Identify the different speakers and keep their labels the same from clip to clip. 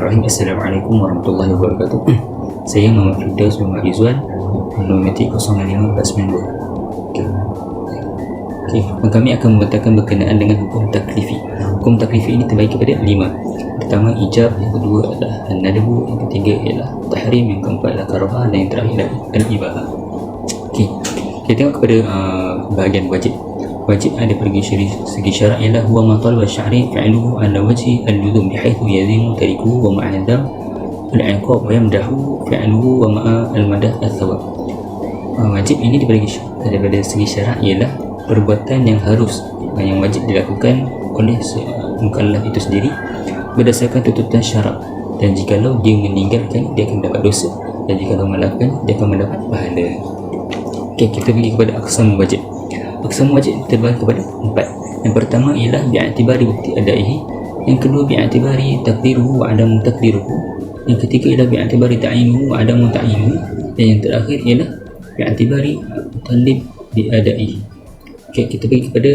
Speaker 1: Bismillahirrahmanirrahim. Assalamualaikum warahmatullahi wabarakatuh. Saya Muhammad Firdaus bin Izzuan, Nometik 0592. Okey, kami akan membentangkan berkenaan dengan hukum taklifi. Hukum taklifi ini terbagi kepada 5. Pertama ijab, yang kedua adalah an-nadbu, yang ketiga ialah tahrim, yang keempat adalah karaha, dan yang terakhir adalah al-ibahah. Okey, kita tengok kepada bahagian wajib. Wajib ada pergi segi syarak ialah huwa ma talaba syari fi'luhu ala wajhi al-luzum bihaitsu yazimu tarikuhu wa ma'adam al-iqab wa yamdahu fi'luhu wa ma'a al-madah al-thawab. Wajib ini daripada segi syarak ialah perbuatan yang harus, yang wajib dilakukan oleh mukallaf itu sendiri berdasarkan tuntutan syarak, dan jikalau dia meninggalkan dia akan mendapat dosa, dan jikalau melakukan dia akan mendapat pahala. Okey, kita pergi kepada aqsam wajib. Aqsam wajib terbagi kepada 4. Yang pertama ialah bi'atibari bukti adaihi, yang kedua bi'atibari takdiruhu wa adamu takdiruhu, yang ketiga ialah bi'atibari ta'inuhu wa adamu ta'inuhu, dan yang terakhir ialah bi'atibari talib bi'adaihi. Okey, kita pergi kepada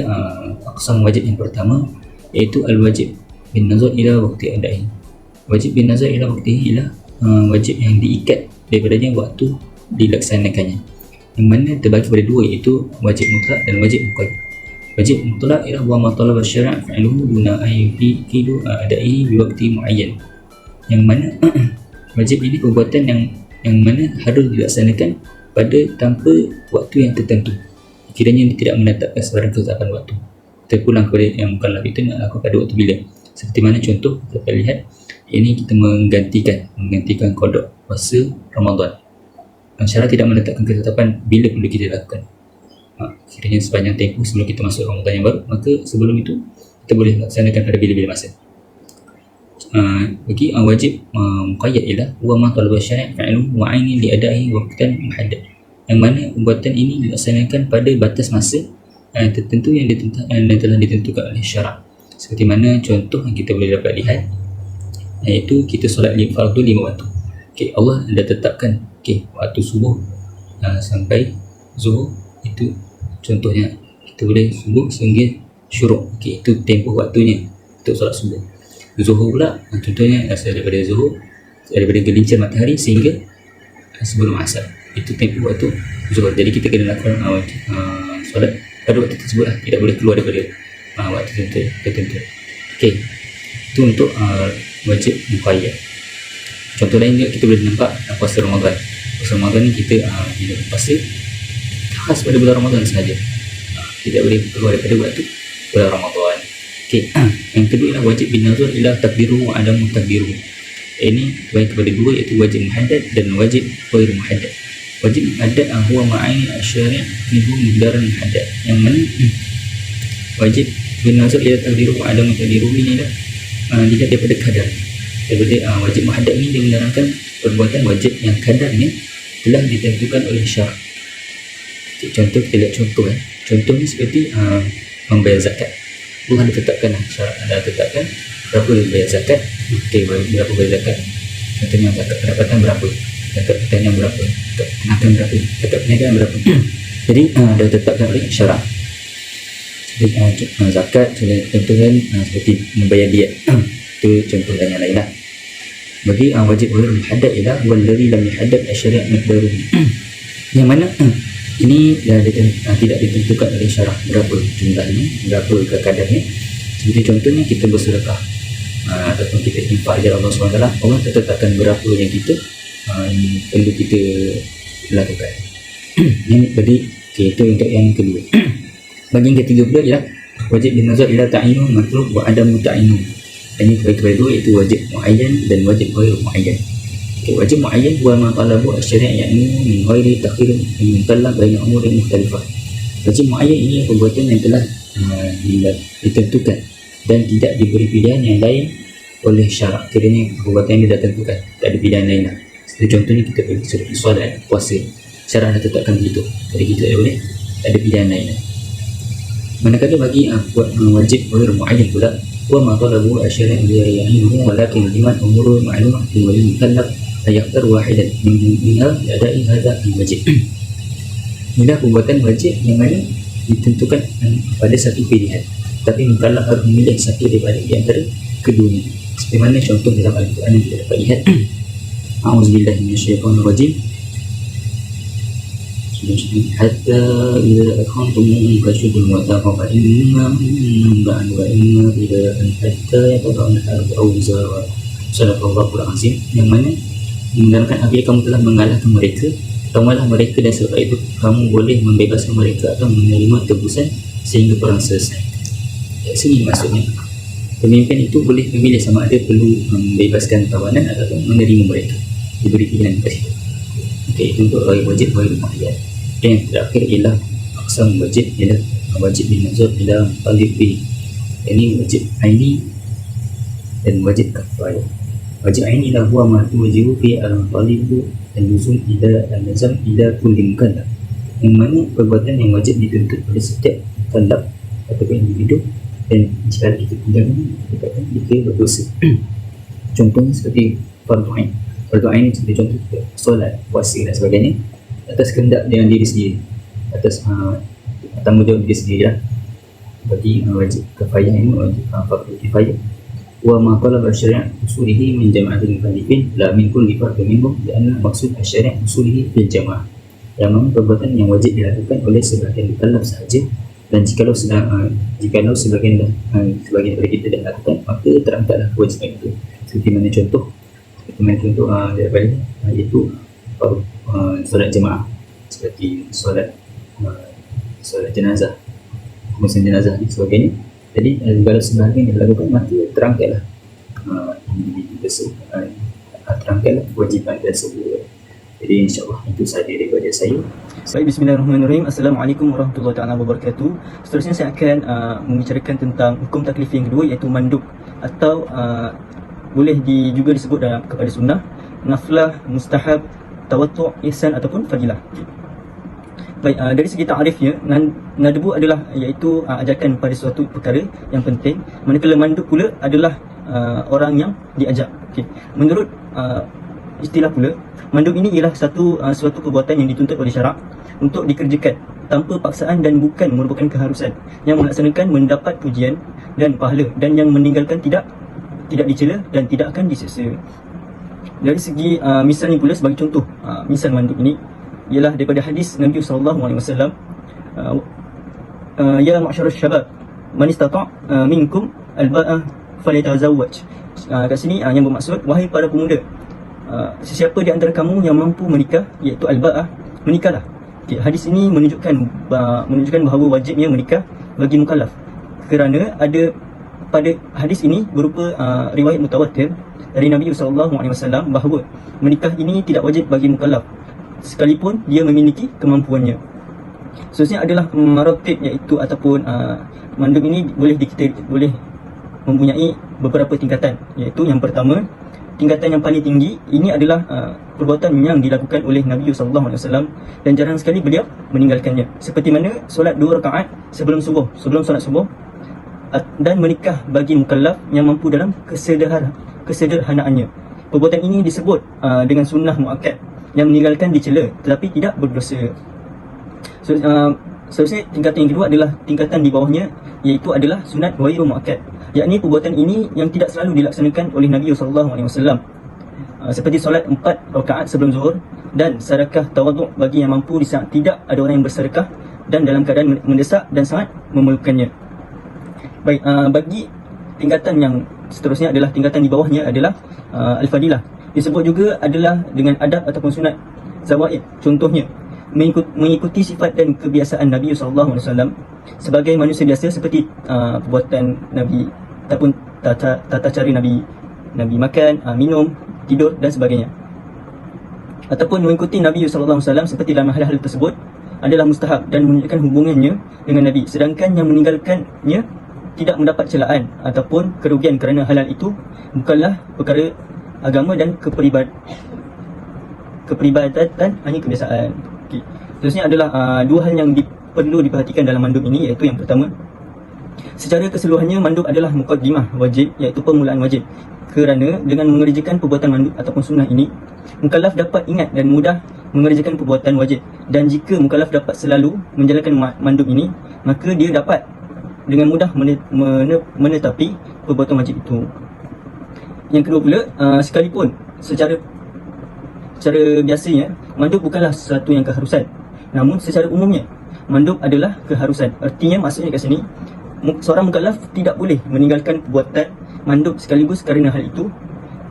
Speaker 1: aqsam wajib yang pertama, iaitu al-wajib bin nazar ila waqti adaihi. Wajib bin nazar ila waqtihi ialah wajib yang diikat daripadanya waktu dilaksanakannya, yang mana terbagi pada dua, iaitu wajib mutlak dan wajib muqayyad. Wajib mutlak ialah wa ma talaba syara' fi'luhu duna ayyidu adaihi bi waqti muayyan, yang mana wajib ini perbuatan yang mana harus dilaksanakan pada tanpa waktu yang tertentu, kiranya tidak menetapkan sebarang ketetapan waktu. Kita pulang kepada yang mukallaf itu nak lakukan pada waktu bila, seperti mana contoh kita lihat ini, kita menggantikan qada puasa Ramadan. Syarat tidak menetapkan ketetapan bila perlu kita lakukan. Kiranya sepanjang tempoh sebelum kita masuk Ramadan yang baru, maka sebelum itu kita boleh laksanakan pada bila-bila masa. Bagi wajib muqayyad ialah wa ma talaba syari' fi'luhu wa 'aini li ada'i waqtan muhaddad, yang mana perbuatan ini dilaksanakan pada batas masa tertentu yang telah ditentukan oleh syarak. Seperti mana contoh yang kita boleh dapat lihat, iaitu kita solat fardu 5 waktu. Okay, Allah dah tetapkan waktu subuh sampai zuhur, itu contohnya kita boleh subuh sehingga syuruk. Itu tempoh waktunya untuk solat subuh. Zuhur pula contohnya daripada zuhur, daripada gelincir matahari sehingga sebelum asar, itu tempoh waktu zuhur. Jadi kita kena lakukan solat pada waktu tersebut, tidak boleh keluar daripada waktu tertentu. Okey, itu untuk wajib muqayyad. Contoh lain juga kita boleh nampak puasa Ramadan. Puasa Ramadan ni kita puasa khas pada bulan Ramadan sahaja, tidak boleh keluar daripada waktu bulan Ramadan. Okey, yang kedua ialah wajib bin nazar ila takdiruhu wa adamu takdiruhu. Ini bagi kepada dua, iaitu wajib muhaddad dan wajib ghair muhaddad. Wajib muhaddad huwa ma'aini asy-syari' minhu miqdaran muhaddad, yang mana wajib bin nazar ila takdiruhu wa adamu takdiruhu ini adalah dilihat daripada kadar. Daripada wajib muhaddad ini dia menerangkan perbuatan wajib yang kadarnya telah ditentukan oleh syarak. Contoh, kita lihat contohnya seperti membayar zakat. Allah dah tetapkan syarak, dah tetapkan berapa bayar zakat. Berapa bayar zakat, contohnya zakat pendapatan berapa, zakat pertanian berapa, zakat kenakan berapa, zakat perniagaan berapa. Jadi dah tetapkan oleh syarak. Zakat contohnya seperti membayar diet. Itu contoh dan yang lain lah. Bagi wajib ghair muhaddad ialah wallazi lam yuhaddad asy-syari' miqdaruhu, yang mana ini tidak ditentukan oleh syarak berapa jumlahnya, berapa kadarnya. Seperti contohnya kita bersedekah ataupun kita infak jalan Allah SWT, Allah tetapkan berapa yang kita perlu kita lakukan. Jadi itu untuk yang kedua. Bagi yang ketiga pula ialah wajib bin nazar ila ta'inu matlub wa adamu ta'inu. Ini kepada dua, iaitu wajib muayyan dan wajib ghair muayyan. Wajib muayyan huwa ma talabu asy-syari' ya'ni min ghairi takhir min mukallaf baina umurin mukhtalifah. Wajib muayyan ini perbuatan yang telah ditentukan dan tidak diberi pilihan yang lain oleh syarak. Kiranya perbuatan ini dah tentukan, tak ada pilihan lain lah. Seperti contohnya kita pergi solat, puasa, syarak dah tetapkan begitu, jadi kita tak boleh, tak ada pilihan lain lah. Manakala bagi wajib ghair muayyan pula, wa ma talabu asy-syari' ya'inuhu walakin liman umuru ma'lumah wa mukallaf la yaqtar wahidan minha ada'i hadha al-wajib. Inilah perbuatan wajib yang mana ditentukan pada satu pilihan, tapi mukallaf harus memilih satu daripada di antara keduanya. Seperti mana contoh dalam Al-Quran yang kita dapat lihat. A'udzubillahi minasyaitonirrajim. Hatta idza akhadtum fashudul wathaqa fa inna ba'du wa inna ila an hatta yatada'na al-awza wa sadaqallahul azim. Yang mana menggunakan apabila kamu telah mengalahkan mereka, katakanlah mereka, dan sebab itu kamu boleh membebaskan mereka atau menerima tebusan sehingga perang selesai. Sini maksudnya pemimpin itu boleh memilih sama ada perlu membebaskan tawanan atau menerima mereka, diberi pilihan ke situ. Okey, itu untuk ghair wajib, ghair muayyad. Dan yang terakhir ialah aqsam wajib, ialah wajib bin nazar ila talib bi. Ini wajib aini dan wajib kafayah. Wajib aini la huwa ma tujibu fi al-talib dan luzum ila al-nazam ila kulli mukallaf. Yang mana perbuatan yang wajib dituntut oleh setiap mukallaf ataupun individu, dan jika kita tinggalkan dikatakan kita berdosa. Contohnya seperti fardu ain. Fardu ain seperti contoh solat, puasa dan sebagainya atas kehendak dengan diri sendiri, atas tanggungjawab diri sendiri lah. Bagi wajib kifayah ini wajib fardu kifayah. Wa ma talaba syari'at usulihi min jama'atil mukallafin la min kulli fardin minhum, lianna maksud syari'at usulihi bil jama'ah. Yang mana perbuatan yang wajib dilakukan oleh sebahagian mukallaf sahaja, dan jikalau sebagian daripada kita dah lakukan, maka terangkatlah kewajiban itu. Seperti mana contoh daripada iaitu solat jemaah, seperti solat jenazah, pengurusan jenazah dan sebagainya. Jadi kalau sebahagian yang dilakukan, maka terangkatlah terangkatlah kewajiban tersebut. Jadi insyaAllah itu sahaja daripada saya.
Speaker 2: Baik, bismillahirrahmanirrahim. Assalamualaikum warahmatullahi wabarakatuh. Seterusnya saya akan membicarakan tentang hukum taklif yang kedua, iaitu mandub, atau boleh juga disebut kepada sunnah, naflah, mustahab, tawattu', ihsan ataupun fadilah. Baik, dari segi ta'rifnya, nadbu adalah iaitu ajakan pada suatu perkara yang penting, manakala mandub pula adalah orang yang diajak. Menurut istilah pula, mandub ini ialah suatu perbuatan yang dituntut oleh syarak untuk dikerjakan tanpa paksaan dan bukan merupakan keharusan, yang melaksanakan mendapat pujian dan pahala, dan yang meninggalkan tidak dicela dan tidak akan diseksa. Dari segi misalnya pula, sebagai contoh misal mandub ini ialah daripada hadis Nabi SAW, ya ma'syarus syabab man istata' minkum al-ba'ah falyatazawwaj. Kat sini yang bermaksud, wahai para pemuda, sesiapa di antara kamu yang mampu menikah, iaitu al-ba'ah, menikahlah. Hadis ini menunjukkan bahawa wajibnya menikah bagi mukallaf, kerana ada pada hadis ini berupa riwayat mutawatir dari Nabi SAW bahawa menikah ini tidak wajib bagi mukallaf sekalipun dia memiliki kemampuannya. Seterusnya adalah maratib, iaitu ataupun mandub ini boleh mempunyai beberapa tingkatan, iaitu yang pertama, tingkatan yang paling tinggi ini adalah perbuatan yang dilakukan oleh Nabi SAW dan jarang sekali beliau meninggalkannya, seperti mana solat 2 rakaat sebelum solat subuh, dan menikah bagi mukallaf yang mampu dalam kesederhanaannya. Perbuatan ini disebut dengan sunnah muakkad, yang meninggalkan dicela tetapi tidak berdosa. Seterusnya tingkatan yang kedua adalah tingkatan di bawahnya, iaitu adalah sunat ghairu muakkad, yakni perbuatan ini yang tidak selalu dilaksanakan oleh Nabi SAW, seperti solat 4 rakaat sebelum zuhur, dan sedekah tawaduk bagi yang mampu di saat tidak ada orang yang bersedekah dan dalam keadaan mendesak dan sangat memerlukannya. Baik, bagi tingkatan yang seterusnya adalah tingkatan di bawahnya adalah al-fadilah. Disebut juga adalah dengan adab ataupun sunat zawaid. Contohnya, mengikuti sifat dan kebiasaan Nabi SAW sebagai manusia biasa, seperti perbuatan Nabi ataupun tata cara Nabi makan, minum, tidur dan sebagainya. Ataupun mengikuti Nabi SAW seperti dalam hal-hal tersebut adalah mustahab dan menunjukkan hubungannya dengan Nabi, sedangkan yang meninggalkannya tidak mendapat celaan ataupun kerugian, kerana halal itu bukanlah perkara agama dan keperibadatan, hanya kebiasaan. Okay. Seterusnya adalah dua hal yang perlu diperhatikan dalam mandub ini, iaitu yang pertama, secara keseluruhannya mandub adalah muqaddimah wajib, iaitu permulaan wajib, kerana dengan mengerjakan perbuatan mandub ataupun sunnah ini, mukallaf dapat ingat dan mudah mengerjakan perbuatan wajib. Dan jika mukallaf dapat selalu menjalankan mandub ini, maka dia dapat dengan mudah menetapi perbuatan wajib itu. Yang kedua pula, sekalipun secara biasanya mandub bukanlah sesuatu yang keharusan, namun secara umumnya mandub adalah keharusan. Artinya, maksudnya kat sini, seorang mukallaf tidak boleh meninggalkan perbuatan mandub sekaligus kerana hal itu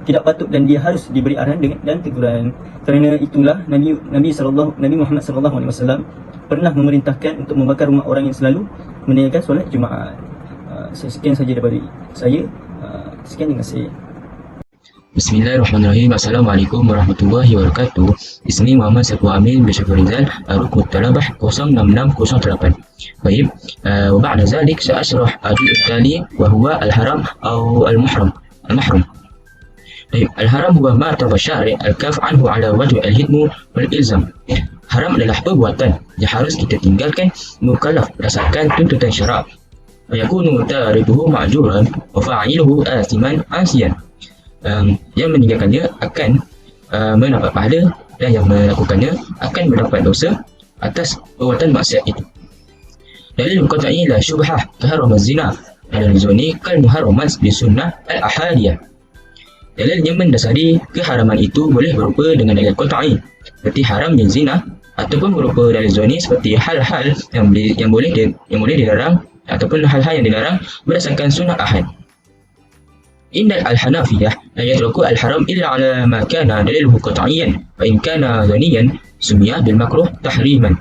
Speaker 2: tidak patut dan dia harus diberi arahan dan teguran. Kerana itulah Nabi Muhammad SAW pernah memerintahkan untuk membakar rumah orang yang selalu meninggalkan solat Jumaat. Sekian saja daripada saya. Sekian, terima kasih.
Speaker 3: Bismillahirrahmanirrahim. Assalamualaikum warahmatullahi wabarakatuh. Ismi Muhammad Saiful Amin bin Syafir Rizal, Rukun Talabah 06608. Baik, وبعد ذلك سأشرح الجزء التالي وهو الحرام أو المحرم. طيب، الحرام هو ما اعتبر الشارع الكاف عنه على وجه الهدم والإلزام. Haram adalah perbuatan yang harus kita tinggalkan mukallaf berdasarkan tuntutan syarak. Fayakunu tariduhu ma'juran wa fa'iluhu athiman asiyan. Yang meninggalkannya akan mendapat pahala dan yang melakukannya akan mendapat dosa atas perbuatan maksiat itu. Dalil qat'i la syubhah kaharam az-zina dan zoni kal muharramat bi sunnah al-ahadiyah. Dalil yang mendasari keharaman itu boleh berupa dengan dalil qat'i seperti haramnya zina, ataupun berupa dalil zoni seperti hal-hal yang boleh dilarang ataupun hal-hal yang dilarang berdasarkan sunnah ahad. Innal al-hanafiyah la yatruku al-haram illa ala ma kana daliluhu qat'iyan fa in kana zaniyan sumiya bil makruh tahriman.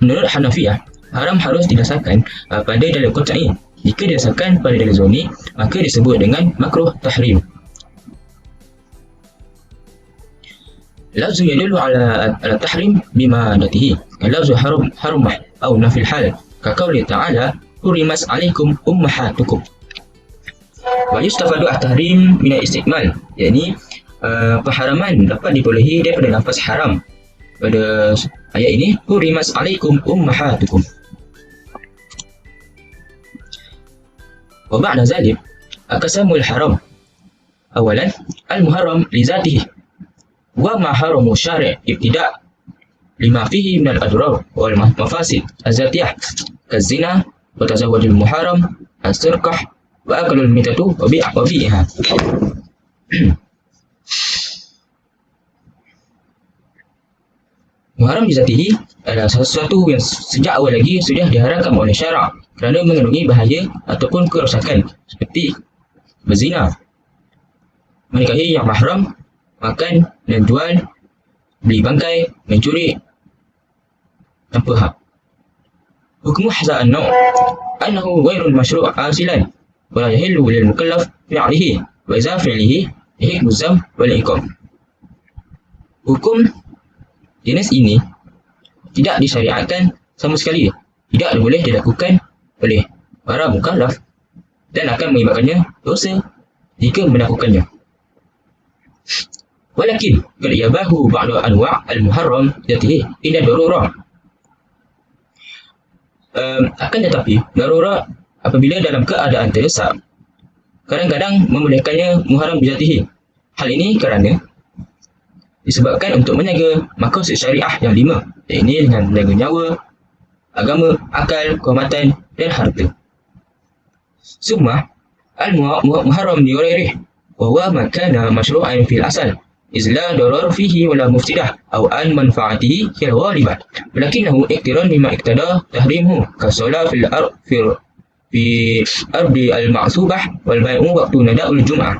Speaker 3: Menurut Hanafiyah, haram harus didasarkan pada dalil qat'i. Jika didasarkan pada dalil zani, maka disebut dengan makruh tahrim. Lafzu yadullu ala tahrim bimadatihi, kalafzu harumah atau nafil hal, kaqauli ta'ala hurimat alaikum ummahatukum. Wa yustafadu at-tahrim min al-istiqmal, yakni pengharaman dapat diperolehi daripada lafaz haram. Pada ayat ini, hurimat alaikum ummahatukum. Wa ba'da zalik aqsamul haram. Awalan, al-muharram li zatihi wa ma haramu syari' ibtida' lima fihi min al-adrar wal mafasid az-zatiyah kaz-zina wa tazawwujul muharram as-sirqah wa akalul mitatu wa bi'iha. Muharram bizatihi adalah sesuatu yang sejak awal lagi sudah diharamkan oleh syarak kerana mengandungi bahaya ataupun kerosakan, seperti berzina, menikahi yang mahram, makan dan jual, beli bangkai, mencuri tanpa hak. Hukum hadha an-naw' annahu ghairul mashru' asilan wa la yahillu lil mukallaf fi'lihi wa idza fi'lihi yahiqu zam wal iqam. Hukum jenis ini tidak disyariatkan sama sekali, tidak boleh dilakukan oleh para mukallaf dan akan mengakibatkannya dosa jika melakukannya. Walakin qad yabahu ba'd anwa' al-muharram dzatihi ila darurah. Akan tetapi darurah apabila dalam keadaan terdesak kadang-kadang membolehkannya muharram dzatihi. Hal ini kerana disebabkan untuk menjaga maqasid syariah yang 5, iaitu dengan menjaga nyawa, agama, akal, kehormatan dan harta. Summa al-muharram li ghairihi wa huwa ma kana mashru'an fil asal إذ لا ضرر فيه ولا مفسدة أو أن منفعته هي الغالبة ولكنه اقتران بما اقتضى تحريمه كالصلاة في أرض المعصوبة والبيع وقت نداء الجمعة.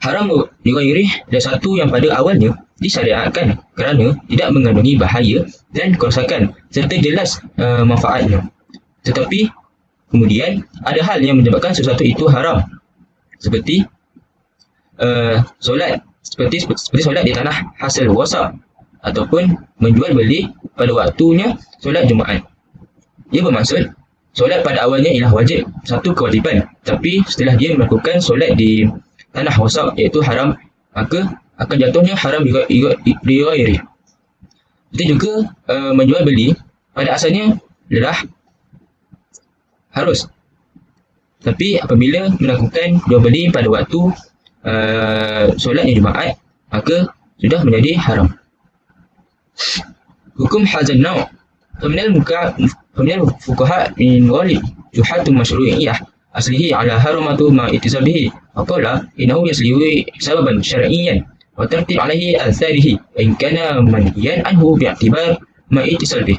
Speaker 3: Haram dighairih adalah satu yang pada awalnya disyariatkan kerana tidak mengandungi bahaya dan kerosakan serta jelas manfaatnya. Tetapi kemudian ada hal yang menyebabkan sesuatu itu haram, seperti solat, seperti solat di tanah hasil wasak ataupun menjual beli pada waktunya solat Jumaat. Ia bermaksud solat pada awalnya ialah wajib, satu kewajipan, tapi setelah dia melakukan solat di tanah wasak iaitu haram, maka akan jatuhnya haram dighairi. Itu juga menjual beli pada asalnya adalah harus, tapi apabila melakukan jual beli pada waktu solat Jumaat, maka sudah menjadi haram. Hukum hadzal naw' faminal fuqaha min ghalib juhatul masyru'iyyah أصله على حرمة ما اتصل به فقال إنه يسلي سببا شرعيا وترتب عليه آثاره إن كان منهيا عنه باعتبار ما اتصل به.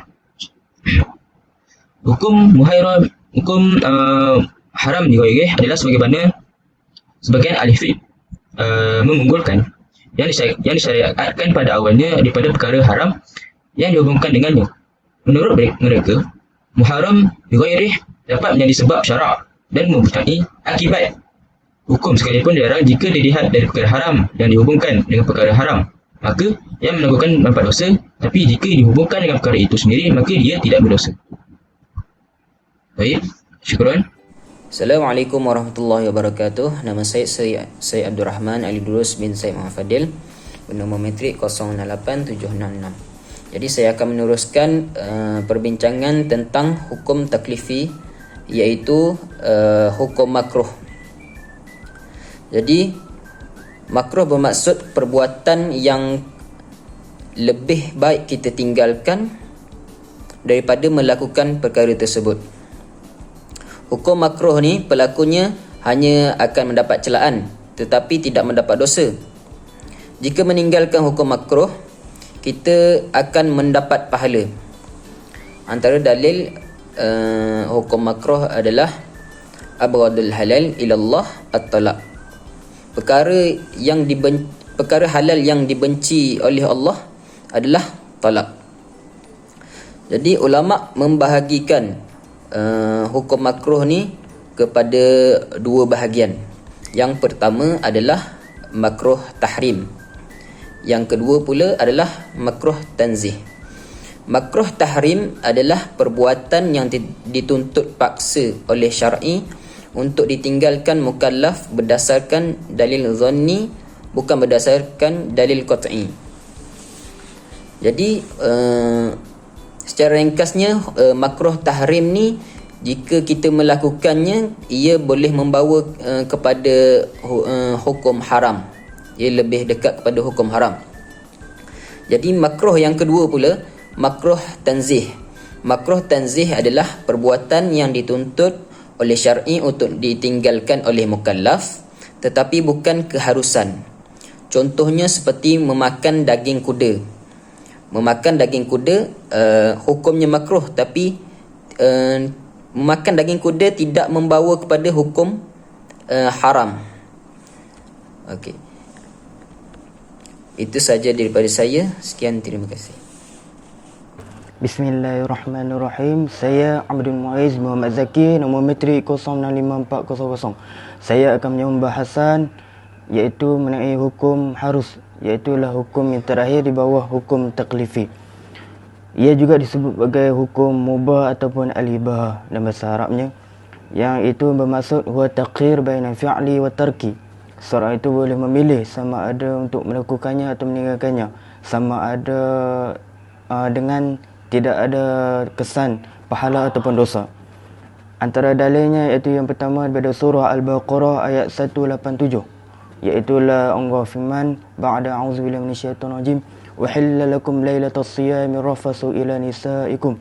Speaker 3: Hukum haram dighairi adalah sebagaimana sebagian ahli fiqh mengunggulkan yang disyariatkan pada awalnya daripada perkara haram yang dihubungkan dengannya. Menurut mereka, muharam dighairi dapat menjadi sebab syarak dan mempunyai akibat hukum sekalipun dilarang jika dilihat dari perkara haram yang dihubungkan dengan perkara haram, maka yang melakukan nampak dosa, tapi jika dihubungkan dengan perkara itu sendiri maka dia tidak berdosa. Baik, syukran.
Speaker 4: Assalamualaikum warahmatullahi wabarakatuh. Nama saya Syed Abdul Rahman Ali Durus bin Syed Muhammad Fadil, bernombor metrik 087766. Jadi saya akan meneruskan perbincangan tentang hukum taklifi, iaitu hukum makruh. Jadi makruh bermaksud perbuatan yang lebih baik kita tinggalkan daripada melakukan perkara tersebut. Hukum makruh ni pelakunya hanya akan mendapat celaan tetapi tidak mendapat dosa. Jika meninggalkan hukum makruh, kita akan mendapat pahala. Antara dalil hukum makruh adalah abghadul halal ilallah at-talaq. Perkara halal yang dibenci oleh Allah adalah talak. Jadi ulama membahagikan hukum makruh ni kepada dua bahagian. Yang pertama adalah makruh tahrim. Yang kedua pula adalah makruh tanzih. Makruh tahrim adalah perbuatan yang dituntut paksa oleh syar'i untuk ditinggalkan mukallaf berdasarkan dalil zanni, bukan berdasarkan dalil qat'i. Jadi secara ringkasnya makruh tahrim ni jika kita melakukannya ia boleh membawa kepada hukum haram. Ia lebih dekat kepada hukum haram. Jadi makruh yang kedua pula, makruh tanzih. Makruh tanzih adalah perbuatan yang dituntut oleh syar'i untuk ditinggalkan oleh mukallaf tetapi bukan keharusan. Contohnya seperti memakan daging kuda. Memakan daging kuda hukumnya makruh, tapi memakan daging kuda tidak membawa kepada hukum haram. Okey. Itu saja daripada saya. Sekian, terima kasih.
Speaker 5: Bismillahirrahmanirrahim. Saya Abdul Muiz Muhammad Zaki, nombor metrik 065400. Saya akan menyambung bahasan iaitu mengenai hukum harus, iaitulah hukum yang terakhir di bawah hukum taklifi. Ia juga disebut sebagai hukum mubah ataupun al-ibah dalam bahasa Arabnya, yang itu bermaksud huwa taqir baina fi'li wa tarki. Seorang itu boleh memilih sama ada untuk melakukannya atau meninggalkannya, sama ada dengan tidak ada kesan pahala ataupun dosa. Antara dalilnya iaitu yang pertama daripada surah Al-Baqarah ayat 187, iaitulah Allah firman ba'da a'udzubillahi minasyaitonir rajim wa hilla lakum lailatas siyami rafasu ila nisaikum,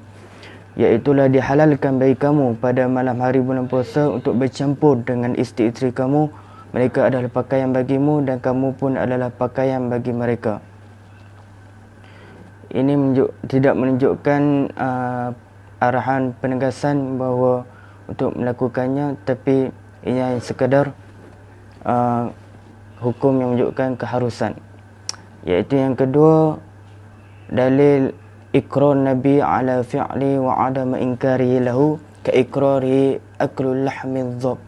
Speaker 5: iaitulah dihalalkan bagi kamu pada malam hari bulan puasa untuk bercampur dengan isteri-isteri kamu. Mereka adalah pakaian bagimu dan kamu pun adalah pakaian bagi mereka. Ini tidak menunjukkan arahan penegasan bahawa untuk melakukannya, tapi ini sekadar hukum yang menunjukkan keharusan. Iaitu yang kedua, dalil ikrar Nabi ala fi'li wa adama inkarihi lahu ka ikrari aklul lahmi dhab,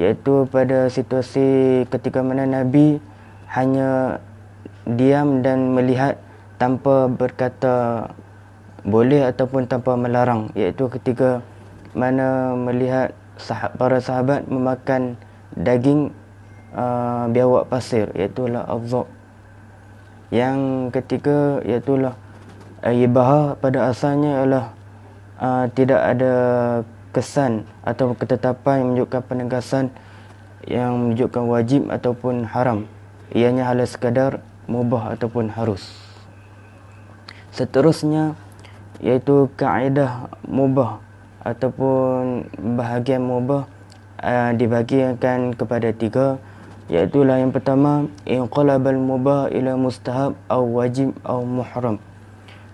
Speaker 5: iaitu pada situasi ketika mana Nabi hanya diam dan melihat tanpa berkata boleh ataupun tanpa melarang, iaitu ketika mana melihat para sahabat memakan daging biawak pasir, iaitulah adhab. Yang ketiga iaitulah ibahah pada asalnya ialah tidak ada kesan atau ketetapan yang menunjukkan penegasan yang menunjukkan wajib ataupun haram. Ianya hanya sekadar mubah ataupun harus. Seterusnya iaitu kaedah mubah ataupun bahagian mubah dibagikan kepada 3, iaitu yang pertama inqalabal mubah ila mustahab atau wajib atau muhram.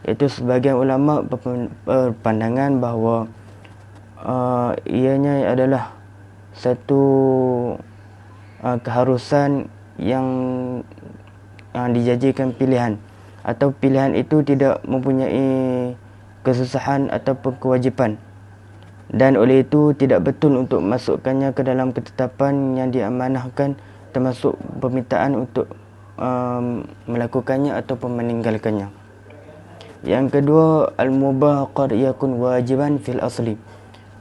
Speaker 5: Iaitu sebagian ulama berpandangan bahawa ianya adalah satu keharusan yang dijadikan pilihan, atau pilihan itu tidak mempunyai kesusahan ataupun kewajipan, dan oleh itu tidak betul untuk masukkannya ke dalam ketetapan yang diamanahkan, termasuk permintaan untuk melakukannya ataupun meninggalkannya. Yang kedua, al-mubah qad yakun wajiban fil asli.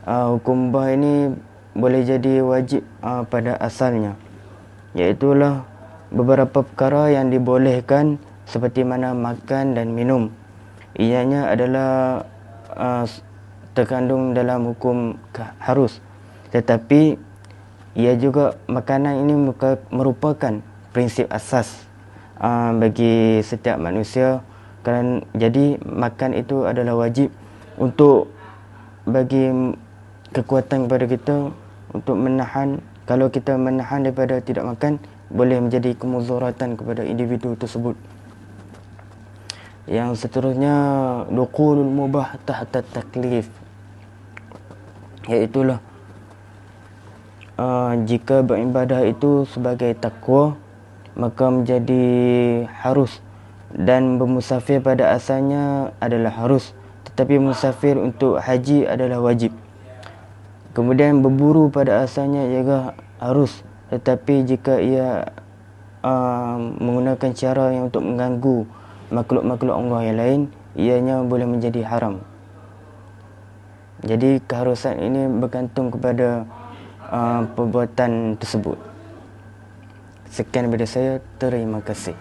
Speaker 5: Hukum mubah ini boleh jadi wajib pada asalnya, iaitulah beberapa perkara yang dibolehkan seperti mana makan dan minum. Ianya adalah terkandung dalam hukum harus, tetapi ia juga makanan ini merupakan prinsip asas bagi setiap manusia. Jadi makan itu adalah wajib untuk bagi kekuatan kepada kita untuk menahan. Kalau kita menahan daripada tidak makan, boleh menjadi kemuzaratan kepada individu tersebut. Yang seterusnya, dukhulul mubah tahta taklif, iaitulah jika beribadah itu sebagai takwa, maka menjadi harus, dan bermusafir pada asalnya adalah harus, tetapi musafir untuk haji adalah wajib. Kemudian berburu pada asalnya juga harus, tetapi jika ia menggunakan cara yang untuk mengganggu makhluk-makhluk Allah yang lain, ianya boleh menjadi haram. Jadi keharusan ini bergantung kepada perbuatan tersebut. Sekian daripada saya, terima kasih.